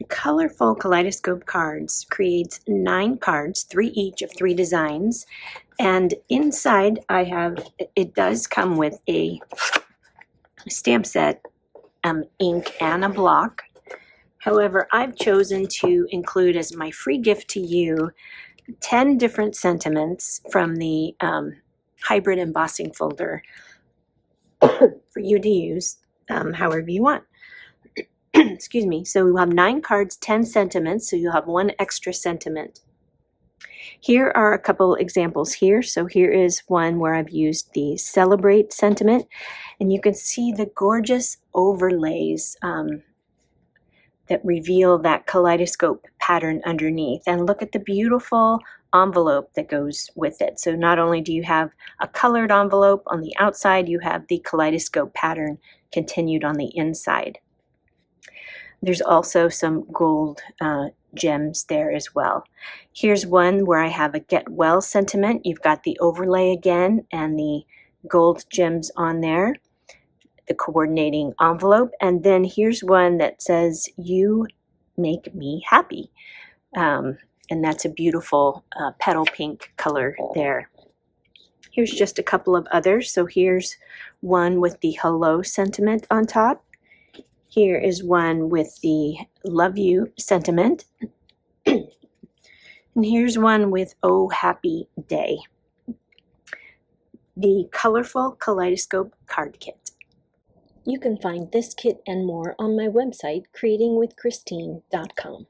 Colorful Kaleidoscope cards creates 9 cards, 3 each of 3 designs. And inside it does come with a stamp set, ink, and a block. However, I've chosen to include as my free gift to you 10 different sentiments from the hybrid embossing folder for you to use however you want. Excuse me. So we'll have 9 cards, 10 sentiments, so you'll have 1 extra sentiment. Here are a couple examples here. So here is one where I've used the celebrate sentiment, and you can see the gorgeous overlays that reveal that kaleidoscope pattern underneath. And look at the beautiful envelope that goes with it. So not only do you have a colored envelope on the outside, you have the kaleidoscope pattern continued on the inside. There's also some gold gems there as well. Here's one where I have a get well sentiment. You've got the overlay again and the gold gems on there, the coordinating envelope. And then here's one that says, you make me happy. And that's a beautiful petal pink color there. Here's just a couple of others. So here's one with the hello sentiment on top. Here is one with the love you sentiment. And here's one with oh happy day. The colorful Kaleidoscope card kit. You can find this kit and more on my website, creatingwithchristine.com.